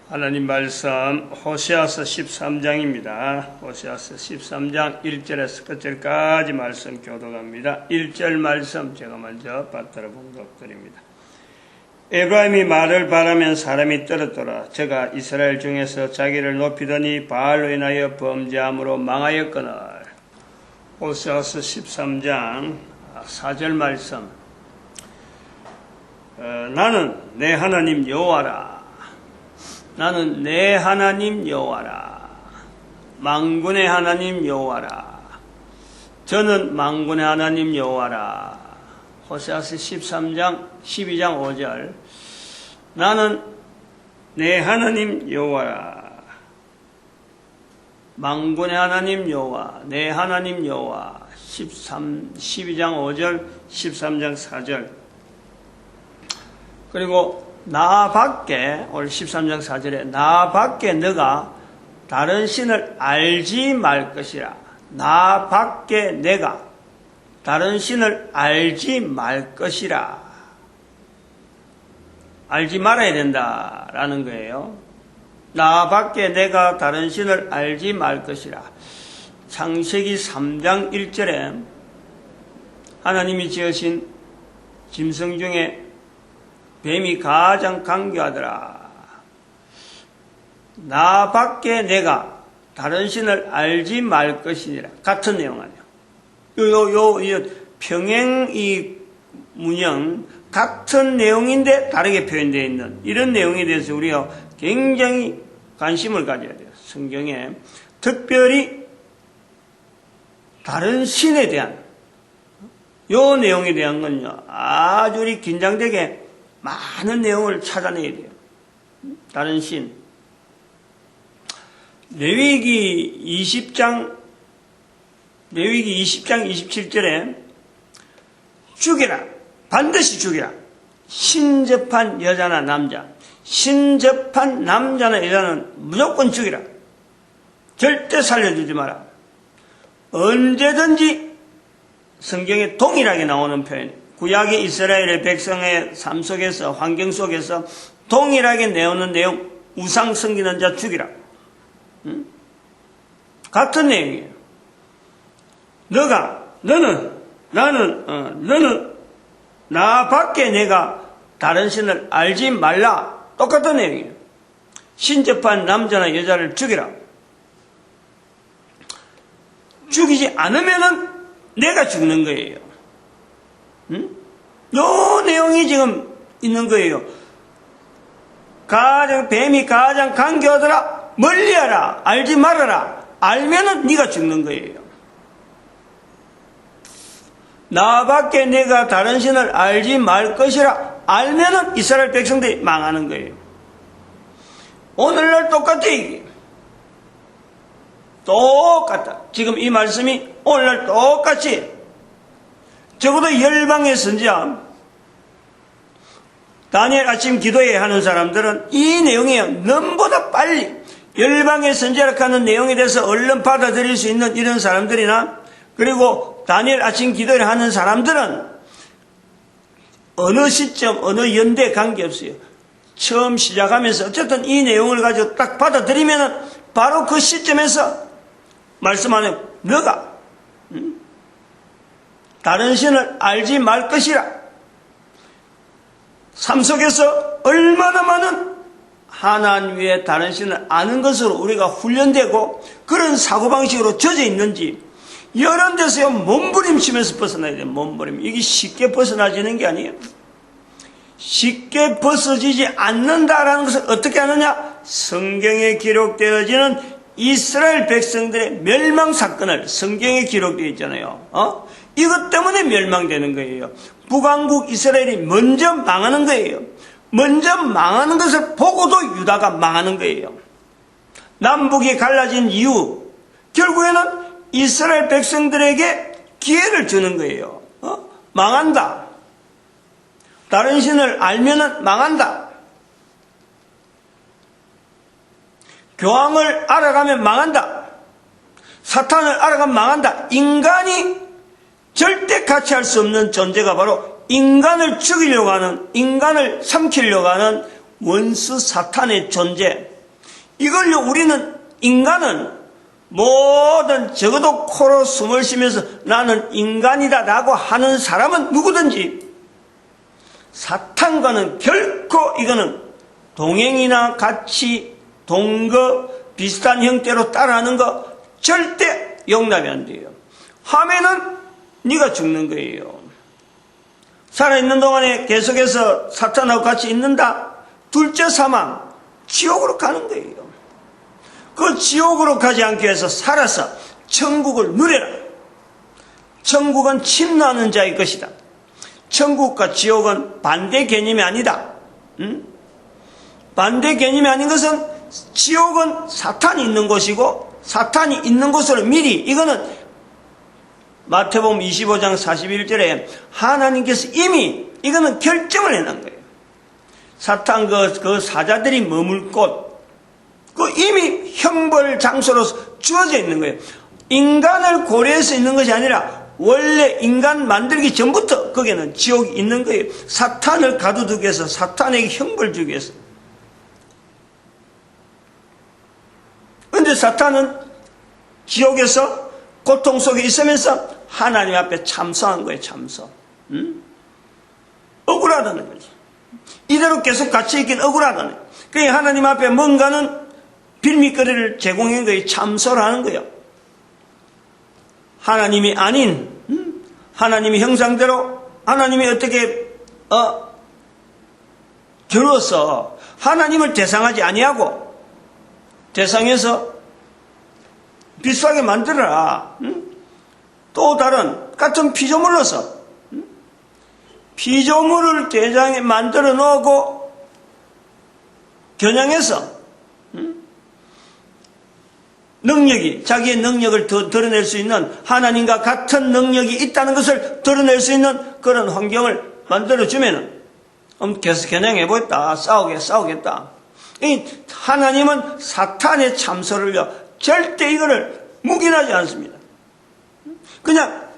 하나님 말씀 호세아서 13장입니다. 호세아서 13장 1절에서 끝절까지 말씀 교독합니다. 1절 말씀 제가 먼저 받들어 봉독드립니다. 에브라임이 말을 바라면 사람이 떨었더라. 저가 이스라엘 중에서 자기를 높이더니 바알로 인하여 범죄함으로 망하였거늘. 호세아서 13장 4절 말씀. 나는 내 하나님 여호와라. 나는 내 하나님 여호와라. 만군의 하나님 여호와라. 저는 만군의 하나님 여호와라. 호세아서 13장 12장 5절. 나는 내 하나님 여호와라. 만군의 하나님 여호와, 내 하나님 여호와. 12장 5절, 13장 4절. 그리고 나 밖에, 오늘 13장 4절에 나 밖에 너가 다른 신을 알지 말 것이라. 나 밖에 내가 다른 신을 알지 말 것이라. 알지 말아야 된다라는 거예요. 나 밖에 내가 다른 신을 알지 말 것이라. 창세기 3장 1절에 하나님이 지으신 짐승 중에 뱀이 가장 강교하더라. 나 밖에 내가 다른 신을 알지 말 것이니라. 같은 내용 아니에요. 평행 이 문형 같은 내용인데 다르게 표현되어 있는 이런 내용에 대해서 우리가 굉장히 관심을 가져야 돼요. 성경에 특별히 다른 신에 대한 이 내용에 대한 건요, 아주 우리 긴장되게 많은 내용을 찾아내야 돼요. 다른 신. 레위기 20장 27절에 죽이라. 반드시 죽이라. 신접한 여자나 남자. 신접한 남자나 여자는 무조건 죽이라. 절대 살려주지 마라. 언제든지 성경에 동일하게 나오는 표현. 구약의 이스라엘의 백성의 삶 속에서, 환경 속에서 동일하게 내오는 내용, 우상 섬기는 자 죽이라. 같은 내용이에요. 너는 나 밖에 내가 다른 신을 알지 말라. 똑같은 내용이에요. 신접한 남자나 여자를 죽이라. 죽이지 않으면은 내가 죽는 거예요. 요 내용이 지금 있는 거예요. 뱀이 가장 강교하더라. 멀리하라. 알지 말아라. 알면은 네가 죽는 거예요. 나밖에 내가 다른 신을 알지 말 것이라. 알면은 이스라엘 백성들이 망하는 거예요. 오늘날 똑같아 이게. 똑같다. 지금 이 말씀이 오늘날 똑같이 적어도 열방의 선지자 다니엘 아침 기도회 하는 사람들은 이 내용이 넘보다 빨리 열방의 선지자라고 하는 내용에 대해서 얼른 받아들일 수 있는 이런 사람들이나 그리고 다니엘 아침 기도회를 하는 사람들은 어느 시점 어느 연대에 관계없어요. 처음 시작하면서 어쨌든 이 내용을 가지고 딱 받아들이면 바로 그 시점에서 말씀하는 너가 다른 신을 알지 말 것이라. 삶 속에서 얼마나 많은 하나님 외에 다른 신을 아는 것으로 우리가 훈련되고 그런 사고방식으로 젖어 있는지 이런 데서 몸부림치면서 벗어나야 돼요. 몸부림. 이게 쉽게 벗어나지는 게 아니에요. 쉽게 벗어지지 않는다라는 것을 어떻게 하느냐? 성경에 기록되어지는 이스라엘 백성들의 멸망 사건을 성경에 기록되어 있잖아요. 이것 때문에 멸망되는 거예요. 북왕국 이스라엘이 먼저 망하는 거예요. 먼저 망하는 것을 보고도 유다가 망하는 거예요. 남북이 갈라진 이유, 결국에는 이스라엘 백성들에게 기회를 주는 거예요. 망한다. 다른 신을 알면은 망한다. 교황을 알아가면 망한다. 사탄을 알아가면 망한다. 인간이 절대 같이 할 수 없는 존재가 바로 인간을 죽이려고 하는, 인간을 삼키려고 하는 원수 사탄의 존재, 이걸요, 인간은 모든 적어도 코로 숨을 쉬면서 나는 인간이다 라고 하는 사람은 누구든지 사탄과는 결코 이거는 동행이나 같이 동거 비슷한 형태로 따라하는 거 절대 용납이 안 돼요. 하면은 네가 죽는 거예요. 살아있는 동안에 계속해서 사탄하고 같이 있는다. 둘째 사망, 지옥으로 가는 거예요. 그 지옥으로 가지 않기 위해서 살아서 천국을 누려라. 천국은 침노하는 자의 것이다. 천국과 지옥은 반대 개념이 아니다. 반대 개념이 아닌 것은 지옥은 사탄이 있는 곳이고 사탄이 있는 곳으로 미리 이거는 마태복음 25장 41절에 하나님께서 이미 이거는 결정을 해놓은 거예요. 사탄 그 사자들이 머물 곳 그 이미 형벌 장소로 주어져 있는 거예요. 인간을 고려해서 있는 것이 아니라 원래 인간 만들기 전부터 거기에는 지옥이 있는 거예요. 사탄을 가두기 위해서 사탄에게 형벌 주기 위해서. 그런데 사탄은 지옥에서 고통 속에 있으면서 하나님 앞에 참소한 거예요. 참소. 억울하다는 거지. 이대로 계속 같이 있긴 억울하다는 거예요. 그러니까 하나님 앞에 뭔가는 빌미거리를 제공한 거예요. 참소를 하는 거예요. 하나님이 아닌 하나님의 형상대로 하나님이 어떻게 결어서 하나님을 대상하지 아니하고 대상해서 비슷하게 만들어라. 또 다른 같은 피조물로서 피조물을 대장에 만들어 놓고 겨냥해서 능력이 자기의 능력을 드러낼 수 있는 하나님과 같은 능력이 있다는 것을 드러낼 수 있는 그런 환경을 만들어주면은 계속 겨냥해보겠다. 싸우겠다. 하나님은 사탄의 참소를요 절대 이거를 묵인하지 않습니다. 그냥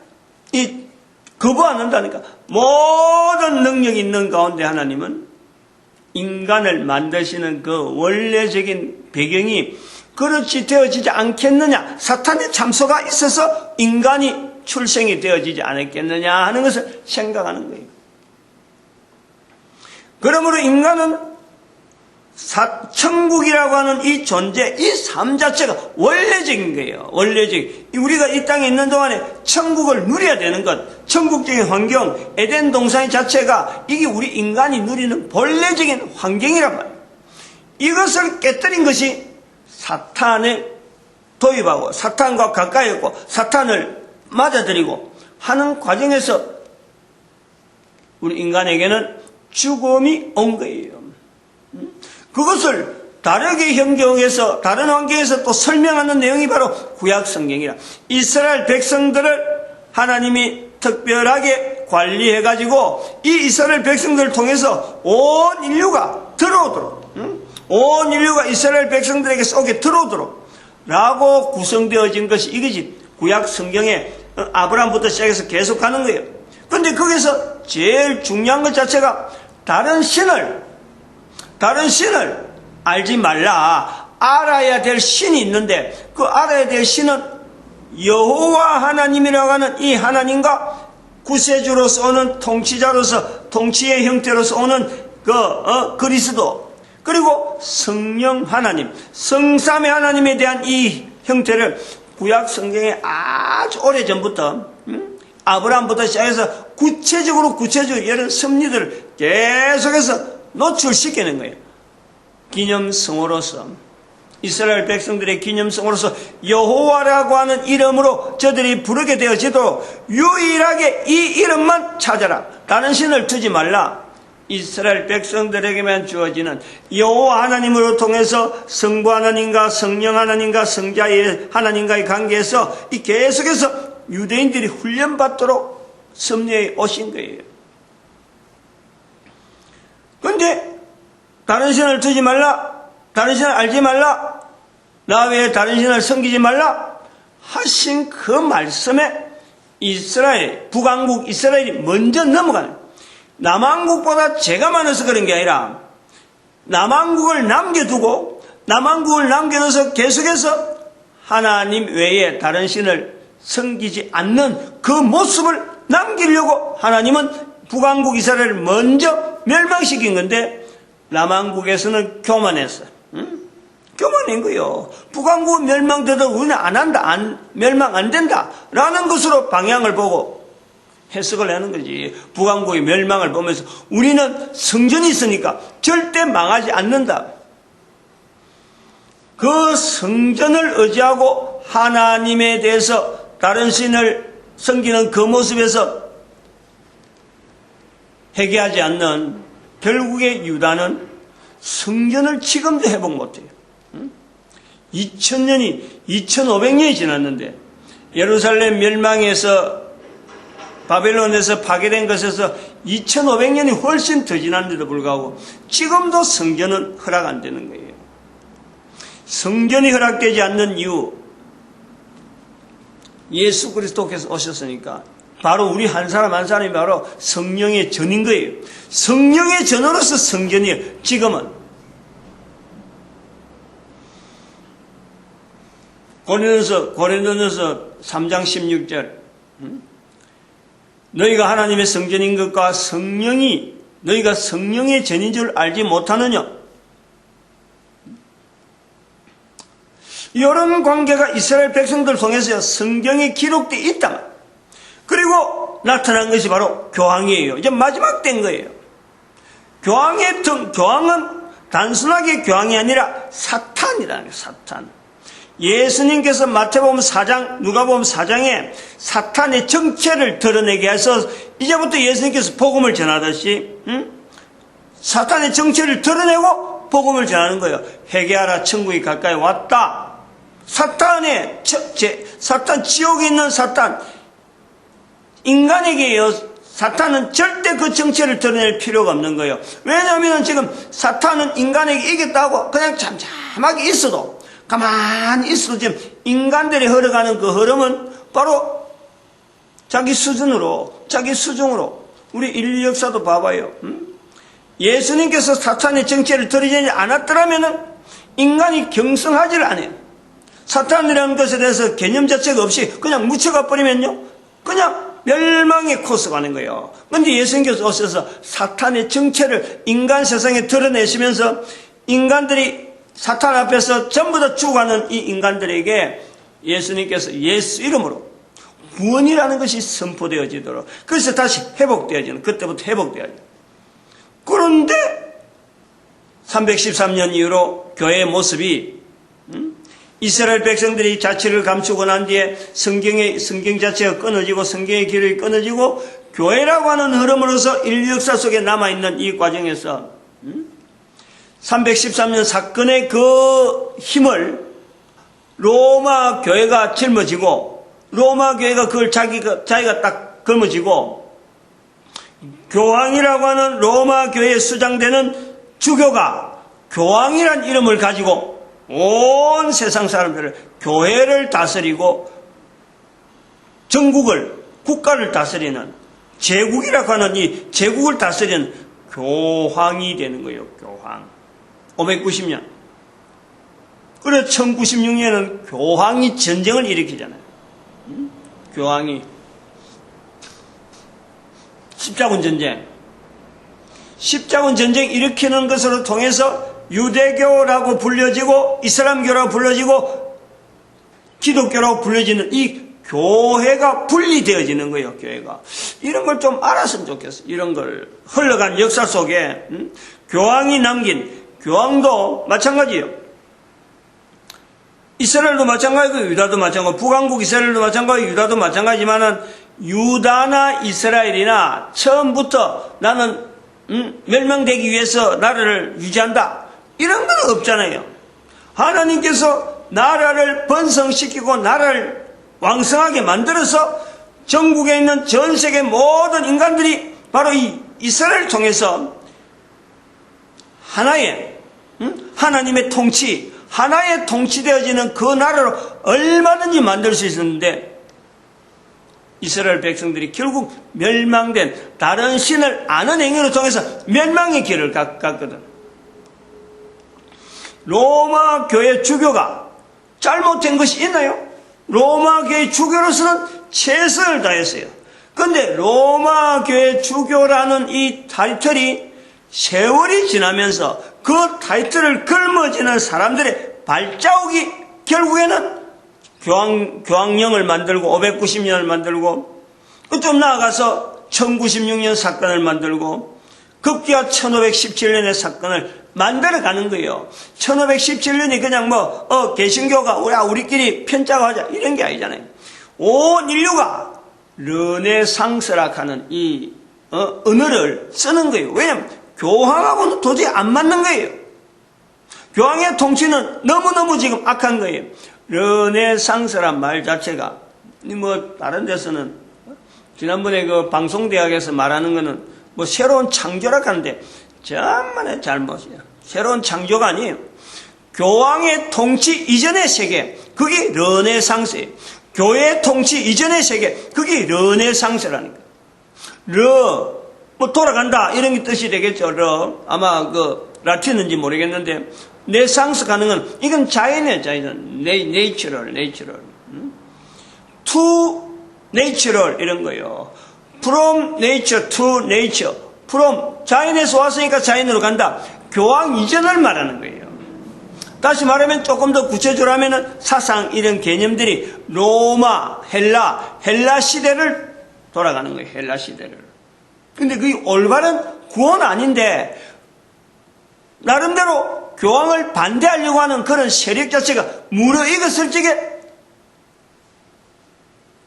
거부 안 한다니까. 모든 능력이 있는 가운데 하나님은 인간을 만드시는 그 원래적인 배경이 그렇지 되어지지 않겠느냐. 사탄의 참소가 있어서 인간이 출생이 되어지지 않았겠느냐 하는 것을 생각하는 거예요. 그러므로 인간은 천국이라고 하는 이 존재, 이 삶 자체가 원래적인 거예요. 원래적인. 우리가 이 땅에 있는 동안에 천국을 누려야 되는 것, 천국적인 환경, 에덴 동산 자체가 이게 우리 인간이 누리는 본래적인 환경이란 말이에요. 이것을 깨뜨린 것이 사탄에 도입하고 사탄과 가까이 있고 사탄을 맞아들이고 하는 과정에서 우리 인간에게는 죽음이 온 거예요. 그것을 다르게 형경해서 다른 환경에서 또 설명하는 내용이 바로 구약 성경이라. 이스라엘 백성들을 하나님이 특별하게 관리해가지고 이 이스라엘 백성들을 통해서 온 인류가 들어오도록 온 인류가 이스라엘 백성들에게 속에 들어오도록 라고 구성되어진 것이 이거지. 구약 성경에 아브라함부터 시작해서 계속 가는 거예요. 그런데 거기서 제일 중요한 것 자체가 다른 신을 알지 말라. 알아야 될 신이 있는데 그 알아야 될 신은 여호와 하나님이라고 하는 이 하나님과 구세주로서 오는 통치자로서 통치의 형태로서 오는 그리스도 그리고 성령 하나님, 성삼의 하나님에 대한 이 형태를 구약 성경에 아주 오래전부터 아브라함부터 시작해서 구체적으로 이런 섭리들을 계속해서 노출시키는 거예요. 기념성으로서 이스라엘 백성들의 기념성으로서 여호와라고 하는 이름으로 저들이 부르게 되어지도록 유일하게 이 이름만 찾아라. 다른 신을 두지 말라. 이스라엘 백성들에게만 주어지는 여호와 하나님으로 통해서 성부 하나님과 성령 하나님과 성자의 하나님과의 관계에서 이 계속해서 유대인들이 훈련받도록 섭리해 오신 거예요. 그런데 다른 신을 두지 말라, 다른 신을 알지 말라, 나 외에 다른 신을 섬기지 말라 하신 그 말씀에 이스라엘, 북왕국 이스라엘이 먼저 넘어가는, 남왕국보다 죄가 많아서 그런 게 아니라 남왕국을 남겨두고 남왕국을 남겨둬서 계속해서 하나님 외에 다른 신을 섬기지 않는 그 모습을 남기려고 하나님은 북왕국 이스라엘을 먼저 멸망시킨 건데 남왕국에서는 교만했어요. 교만한 거예요. 북왕국 멸망되도 우리는 안 한다, 멸망 안 된다 라는 것으로 방향을 보고 해석을 하는 거지. 북왕국의 멸망을 보면서 우리는 성전이 있으니까 절대 망하지 않는다. 그 성전을 의지하고 하나님에 대해서 다른 신을 섬기는 그 모습에서 회개하지 않는 결국에 유다는 성전을 지금도 회복 못해요. 2500년이 지났는데 예루살렘 멸망에서 바벨론에서 파괴된 것에서 2500년이 훨씬 더 지났는데도 불구하고 지금도 성전은 허락 안 되는 거예요. 성전이 허락되지 않는 이유, 예수 그리스도께서 오셨으니까 바로 우리 한 사람 한 사람이 바로 성령의 전인 거예요. 성령의 전으로서 성전이에요. 지금은 고린도전서 3장 16절 너희가 하나님의 성전인 것과 너희가 성령의 전인 줄 알지 못하느냐. 이런 관계가 이스라엘 백성들 통해서 성경에 기록되어 있다. 그리고 나타난 것이 바로 교황이에요. 이제 마지막 된 거예요. 교황은 단순하게 교황이 아니라 사탄이라는 거예요. 사탄. 예수님께서 마태복음 4장, 누가복음 4장에 사탄의 정체를 드러내게 해서 이제부터 예수님께서 복음을 전하듯이 사탄의 정체를 드러내고 복음을 전하는 거예요. 회개하라, 천국이 가까이 왔다. 사탄 지옥에 있는 사탄, 인간에게요. 사탄은 절대 그 정체를 드러낼 필요가 없는 거예요. 왜냐하면 지금 사탄은 인간에게 이겼다고 그냥 잠잠하게 있어도, 가만히 있어도 지금 인간들이 흘러가는 그 흐름은 바로 자기 수준으로 우리 인류 역사도 봐봐요. 예수님께서 사탄의 정체를 드러내지 않았더라면 인간이 경성하지를 않아요. 사탄이라는 것에 대해서 개념 자체가 없이 그냥 묻혀가 버리면요, 그냥 멸망의 코스가 가는 거예요. 그런데 예수님께서 오셔서 사탄의 정체를 인간 세상에 드러내시면서 인간들이 사탄 앞에서 전부 다 죽어가는 이 인간들에게 예수님께서 예수 이름으로 구원이라는 것이 선포되어지도록, 그래서 다시 회복되어지는, 그때부터 회복되어지는. 그런데 313년 이후로 교회의 모습이 이스라엘 백성들이 자치를 감추고 난 뒤에 성경 자체가 끊어지고 성경의 기록이 끊어지고 교회라고 하는 흐름으로서 인류 역사 속에 남아있는 이 과정에서 313년 사건의 그 힘을 로마 교회가 짊어지고 로마 교회가 그걸 자기가 딱 걸머지고 교황이라고 하는 로마 교회에 수장되는 주교가 교황이란 이름을 가지고 온 세상 사람들을, 교회를 다스리고 전국을, 국가를 다스리는 제국이라고 하는 이 제국을 다스리는 교황이 되는 거예요. 교황. 590년. 그래서 1096년에는 교황이 전쟁을 일으키잖아요. 교황이 십자군 전쟁 일으키는 것으로 통해서 유대교라고 불려지고 이슬람교라고 불려지고 기독교라고 불려지는 이 교회가 분리되어지는 거예요. 교회가 이런 걸 좀 알았으면 좋겠어요. 이런 걸 흘러간 역사 속에 교황이 남긴, 교황도 마찬가지예요. 이스라엘도 마찬가지고 유다도 마찬가지고 북왕국 이스라엘도 마찬가지고 유다도 마찬가지지만은 유다나 이스라엘이나 처음부터 나는 멸망되기 위해서 나라를 유지한다, 이런 건 없잖아요. 하나님께서 나라를 번성시키고 나라를 왕성하게 만들어서 전국에 있는 전 세계 모든 인간들이 바로 이 이스라엘을 통해서 하나의 하나님의 통치, 하나의 통치되어지는 그 나라로 얼마든지 만들 수 있었는데 이스라엘 백성들이 결국 멸망된 다른 신을 아는 행위를 통해서 멸망의 길을 갔거든. 로마 교회 주교가 잘못된 것이 있나요? 로마 교회 주교로서는 최선을 다했어요. 그런데 로마 교회 주교라는 이 타이틀이 세월이 지나면서 그 타이틀을 걸머지는 사람들의 발자국이 결국에는 교황령을 만들고 590년을 만들고 좀 나아가서 1096년 사건을 만들고 급기야 1517년의 사건을 만들어가는 거예요. 1517년이 그냥 개신교가 우리끼리 편짝하자 이런 게 아니잖아요. 온 인류가 르네상스라 하는 이 언어를 쓰는 거예요. 왜냐하면 교황하고는 도저히 안 맞는 거예요. 교황의 통치는 너무너무 지금 악한 거예요. 르네상스란 말 자체가 다른 데서는 지난번에 그 방송대학에서 말하는 거는 새로운 창조라 하는데 정말 잘못이에요. 새로운 창조가 아니에요. 교황의 통치 이전의 세계, 그게 르네상스예요. 교회 통치 이전의 세계, 그게 르네상스라니까. 돌아간다 이런 게 뜻이 되겠죠. 아마 라틴인지 모르겠는데 네상스 가는 건 이건 자연이에요. 자연. 네이처럴. to natural 이런 거예요. from nature to nature. from 자연에서 왔으니까 자연으로 간다. 교황 이전을 말하는 거예요. 다시 말하면 조금 더 구체적으로 하면은 사상 이런 개념들이 로마, 헬라 시대를 돌아가는 거예요. 헬라 시대를. 근데 그게 올바른 구원 아닌데 나름대로 교황을 반대하려고 하는 그런 세력 자체가 무르익었을 적에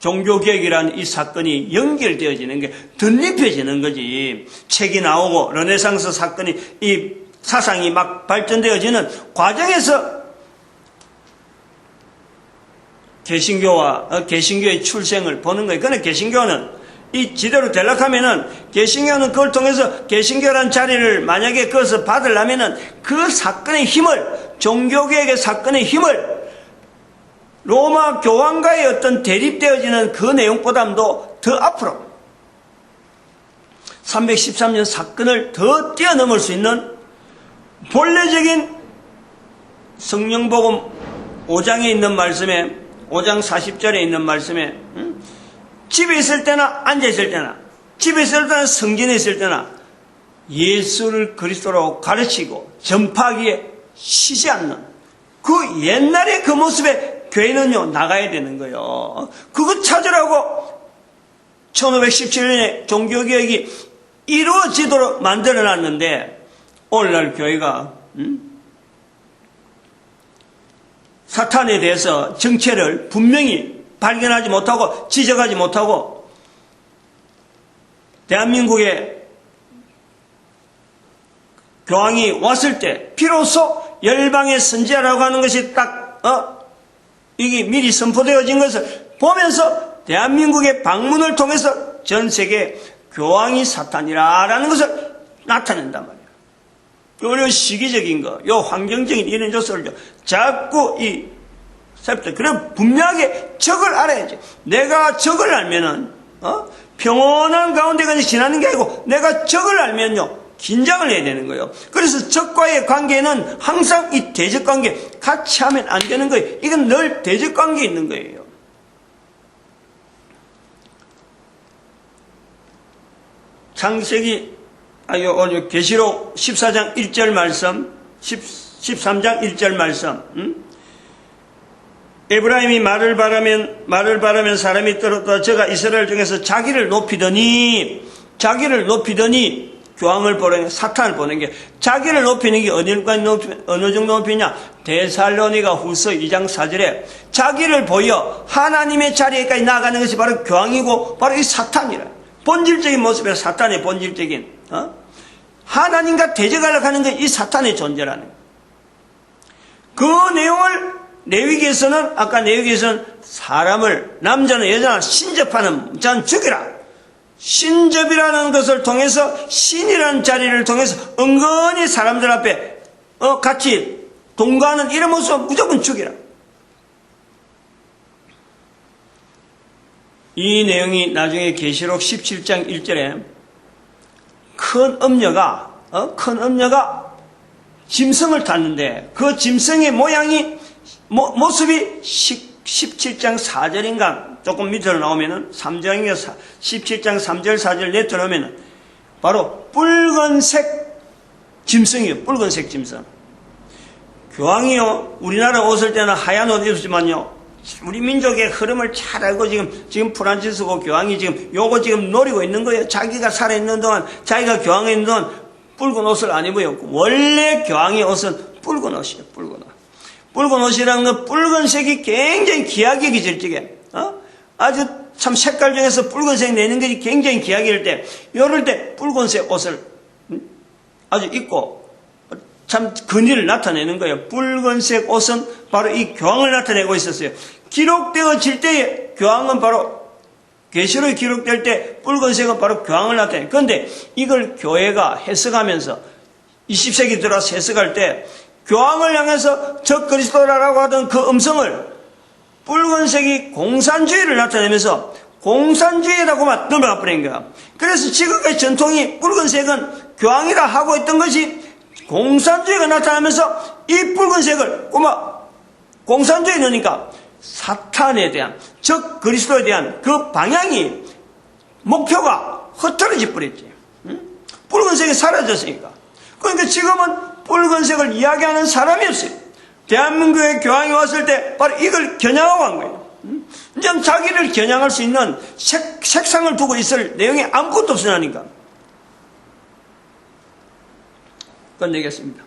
종교개혁이라는 이 사건이 연결되어지는 게 덧입혀지는 거지. 책이 나오고 르네상스 사건이 이 사상이 막 발전되어지는 과정에서 개신교의 출생을 보는 거예요. 그런데 개신교는 이 지대로 되려하면은 개신교는 그걸 통해서 개신교라는 자리를 만약에 그것을 받으려면은 그 사건의 힘을, 종교개혁의 사건의 힘을 로마 교황과의 어떤 대립되어지는 그 내용보다도 더 앞으로 313년 사건을 더 뛰어넘을 수 있는 본래적인 성령복음 5장에 있는 말씀에 5장 40절에 있는 말씀에 집에 있을 때나 앉아 있을 때나 집에 있을 때나 성전에 있을 때나 예수를 그리스도로 가르치고 전파하기에 쉬지 않는 그 옛날의 그 모습에 교회는요 나가야 되는 거예요. 그거 찾으라고 1517년에 종교개혁이 이루어지도록 만들어놨는데 오늘날 교회가 사탄에 대해서 정체를 분명히 발견하지 못하고 지적하지 못하고 대한민국에 교황이 왔을 때 비로소 열방의 선지자라고 하는 것이 딱 이게 미리 선포되어진 것을 보면서 대한민국의 방문을 통해서 전 세계 교황이 사탄이라는 것을 나타낸단 말이에요. 요 시기적인 거, 요 환경적인 이런 요소를 자꾸 그래 분명하게 적을 알아야지. 내가 적을 알면은 평온한 가운데 그냥 지나는 게 아니고 내가 적을 알면요 긴장을 해야 되는 거예요. 그래서 적과의 관계는 항상 이 대적 관계 같이 하면 안 되는 거예요. 이건 늘 대적 관계에 있는 거예요. 계시록 14장 1절 말씀, 13장 1절 말씀. 에브라임이 말을 바라면 사람이 떨어져 저가 이스라엘 중에서 자기를 높이더니 교황을 보내는 사탄을 보낸 게 자기를 높이는 게 어느 정도 높이냐? 데살로니가 후서 2장 4절에 자기를 보여 하나님의 자리에까지 나아가는 것이 바로 교황이고 바로 이 사탄이라. 본질적인 모습에서 사탄의 본질적인 하나님과 대적하려고 하는 게 이 사탄의 존재라는 거예요. 그 내용을 아까 레위기에서는 사람을 남자는 여자나 신접하는 자는 죽이라. 신접이라는 것을 통해서 신이라는 자리를 통해서 은근히 사람들 앞에 같이 동거하는 이런 모습은 무조건 죽이라. 이 내용이 나중에 계시록 17장 1절에 큰 음녀가 짐승을 탔는데 그 짐승의 모양이 모습이 17장 4절인가 조금 밑으로 나오면은 3장인가 17장 3절 4절 내려오면은 바로 붉은색 짐승이요. 붉은색 짐승. 교황이요. 우리나라 오실 때는 하얀 옷 입었지만요. 우리 민족의 흐름을 잘 알고 지금 프란치스코 교황이 요거 노리고 있는 거예요. 자기가 살아있는 동안, 자기가 교황에 있는 동안 붉은 옷을 안 입어요. 원래 교황의 옷은 붉은 옷이에요. 붉은 옷. 붉은 옷이라는 건 붉은색이 굉장히 귀하게 여겨질지게, 아주 참 색깔 중에서 붉은색 내는 것이 굉장히 귀하게 일 때, 요럴 때 붉은색 옷을 아주 입고 참 근위를 나타내는 거예요. 붉은색 옷은 바로 이 교황을 나타내고 있었어요. 기록되어질 때에 교황은 바로 계시록이 기록될 때 붉은색은 바로 교황을 나타내요. 그런데 이걸 교회가 해석하면서 20세기 들어와서 해석할 때 교황을 향해서 적 그리스도라고 하던 그 음성을 붉은색이 공산주의를 나타내면서 공산주의라고만 넘어가 버린 거야. 그래서 지금까지 전통이 붉은색은 교황이라 하고 있던 것이 공산주의가 나타나면서 이 붉은색을 공산주의 넣으니까 사탄에 대한, 즉 그리스도에 대한 그 방향이, 목표가 흐트러져 버렸지. 붉은색이 사라졌으니까. 그러니까 지금은 붉은색을 이야기하는 사람이 없어요. 대한민국의 교황이 왔을 때 바로 이걸 겨냥하고 한 거예요. 이제 자기를 겨냥할 수 있는 색상을 두고 있을 내용이 아무것도 없으니까. 끝내겠습니다.